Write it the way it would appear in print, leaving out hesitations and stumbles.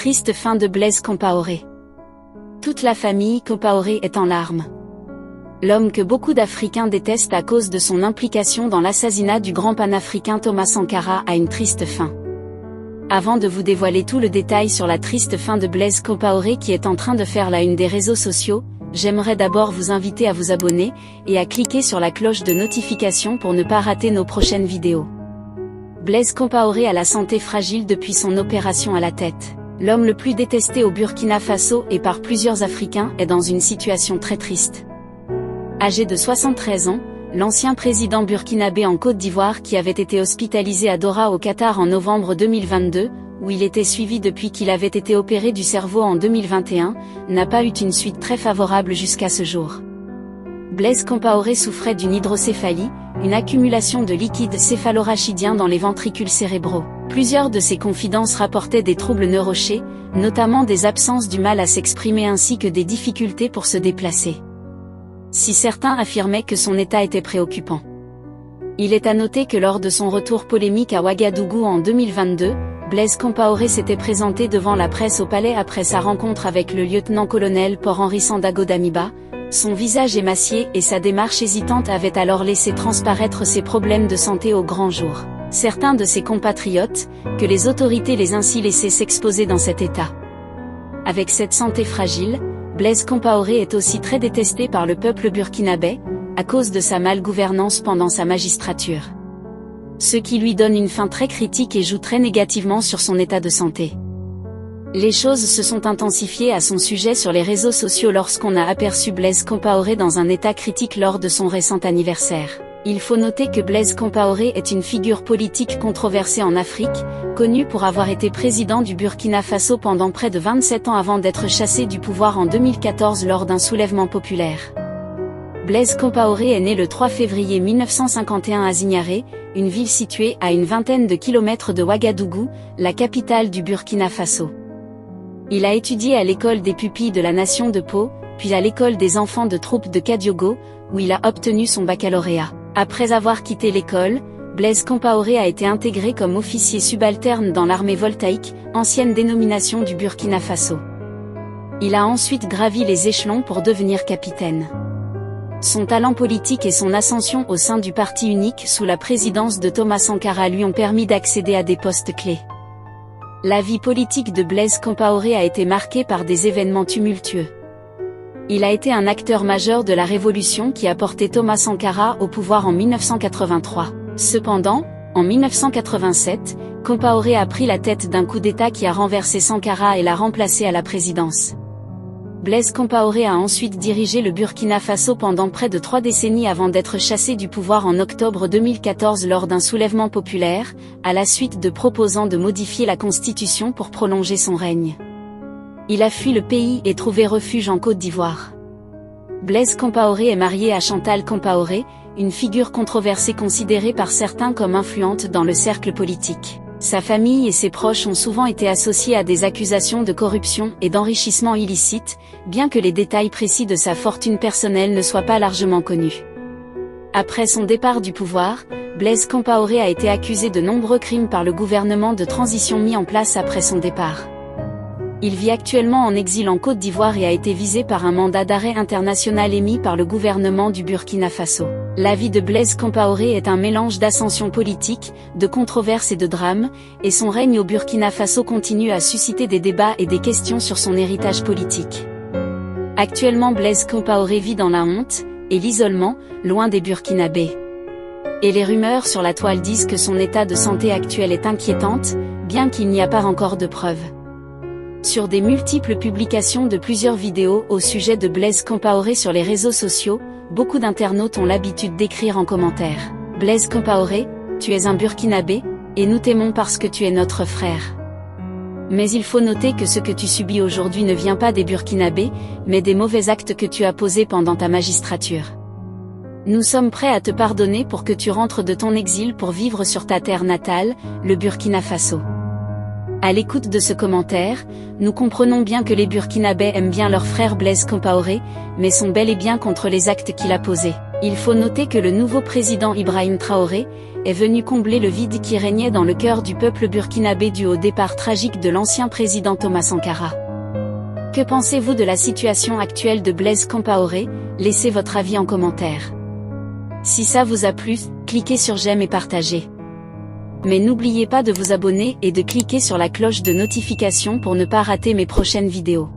Triste fin de Blaise Compaoré. Toute la famille Compaoré est en larmes. L'homme que beaucoup d'Africains détestent à cause de son implication dans l'assassinat du grand panafricain Thomas Sankara a une triste fin. Avant de vous dévoiler tout le détail sur la triste fin de Blaise Compaoré qui est en train de faire la une des réseaux sociaux, j'aimerais d'abord vous inviter à vous abonner, et à cliquer sur la cloche de notification pour ne pas rater nos prochaines vidéos. Blaise Compaoré a la santé fragile depuis son opération à la tête. L'homme le plus détesté au Burkina Faso et par plusieurs Africains est dans une situation très triste. Âgé de 73 ans, l'ancien président burkinabé en Côte d'Ivoire qui avait été hospitalisé à Doha au Qatar en novembre 2022, où il était suivi depuis qu'il avait été opéré du cerveau en 2021, n'a pas eu une suite très favorable jusqu'à ce jour. Blaise Compaoré souffrait d'une hydrocéphalie, une accumulation de liquide céphalorachidien dans les ventricules cérébraux. Plusieurs de ses confidences rapportaient des troubles neurologiques, notamment des absences du mal à s'exprimer ainsi que des difficultés pour se déplacer. Si certains affirmaient que son état était préoccupant. Il est à noter que lors de son retour polémique à Ouagadougou en 2022, Blaise Compaoré s'était présenté devant la presse au palais après sa rencontre avec le lieutenant-colonel Paul-Henri Sandaogo Damiba. Son visage émacié et sa démarche hésitante avaient alors laissé transparaître ses problèmes de santé au grand jour. Certains de ses compatriotes, que les autorités les ainsi laissés s'exposer dans cet état. Avec cette santé fragile, Blaise Compaoré est aussi très détesté par le peuple burkinabé, à cause de sa malgouvernance pendant sa magistrature. Ce qui lui donne une fin très critique et joue très négativement sur son état de santé. Les choses se sont intensifiées à son sujet sur les réseaux sociaux lorsqu'on a aperçu Blaise Compaoré dans un état critique lors de son récent anniversaire. Il faut noter que Blaise Compaoré est une figure politique controversée en Afrique, connu pour avoir été président du Burkina Faso pendant près de 27 ans avant d'être chassé du pouvoir en 2014 lors d'un soulèvement populaire. Blaise Compaoré est né le 3 février 1951 à Zignaré, une ville située à une vingtaine de kilomètres de Ouagadougou, la capitale du Burkina Faso. Il a étudié à l'école des pupilles de la nation de Pau, puis à l'école des enfants de troupe de Kadiogo, où il a obtenu son baccalauréat. Après avoir quitté l'école, Blaise Compaoré a été intégré comme officier subalterne dans l'armée voltaïque, ancienne dénomination du Burkina Faso. Il a ensuite gravi les échelons pour devenir capitaine. Son talent politique et son ascension au sein du parti unique sous la présidence de Thomas Sankara lui ont permis d'accéder à des postes clés. La vie politique de Blaise Compaoré a été marquée par des événements tumultueux. Il a été un acteur majeur de la révolution qui a porté Thomas Sankara au pouvoir en 1983. Cependant, en 1987, Compaoré a pris la tête d'un coup d'État qui a renversé Sankara et l'a remplacé à la présidence. Blaise Compaoré a ensuite dirigé le Burkina Faso pendant près de 3 décennies avant d'être chassé du pouvoir en octobre 2014 lors d'un soulèvement populaire, à la suite de proposant de modifier la constitution pour prolonger son règne. Il a fui le pays et trouvé refuge en Côte d'Ivoire. Blaise Compaoré est marié à Chantal Compaoré, une figure controversée considérée par certains comme influente dans le cercle politique. Sa famille et ses proches ont souvent été associés à des accusations de corruption et d'enrichissement illicite, bien que les détails précis de sa fortune personnelle ne soient pas largement connus. Après son départ du pouvoir, Blaise Compaoré a été accusé de nombreux crimes par le gouvernement de transition mis en place après son départ. Il vit actuellement en exil en Côte d'Ivoire et a été visé par un mandat d'arrêt international émis par le gouvernement du Burkina Faso. La vie de Blaise Compaoré est un mélange d'ascension politique, de controverses et de drames, et son règne au Burkina Faso continue à susciter des débats et des questions sur son héritage politique. Actuellement Blaise Compaoré vit dans la honte et l'isolement, loin des Burkinabés. Et les rumeurs sur la toile disent que son état de santé actuel est inquiétante, bien qu'il n'y a pas encore de preuves. Sur des multiples publications de plusieurs vidéos au sujet de Blaise Compaoré sur les réseaux sociaux, beaucoup d'internautes ont l'habitude d'écrire en commentaire « Blaise Compaoré, tu es un Burkinabé, et nous t'aimons parce que tu es notre frère. » Mais il faut noter que ce que tu subis aujourd'hui ne vient pas des Burkinabés, mais des mauvais actes que tu as posés pendant ta magistrature. Nous sommes prêts à te pardonner pour que tu rentres de ton exil pour vivre sur ta terre natale, le Burkina Faso. À l'écoute de ce commentaire, nous comprenons bien que les Burkinabés aiment bien leur frère Blaise Compaoré, mais sont bel et bien contre les actes qu'il a posés. Il faut noter que le nouveau président Ibrahim Traoré est venu combler le vide qui régnait dans le cœur du peuple burkinabé dû au départ tragique de l'ancien président Thomas Sankara. Que pensez-vous de la situation actuelle de Blaise Compaoré? Laissez votre avis en commentaire. Si ça vous a plu, cliquez sur j'aime et partagez. Mais n'oubliez pas de vous abonner et de cliquer sur la cloche de notification pour ne pas rater mes prochaines vidéos.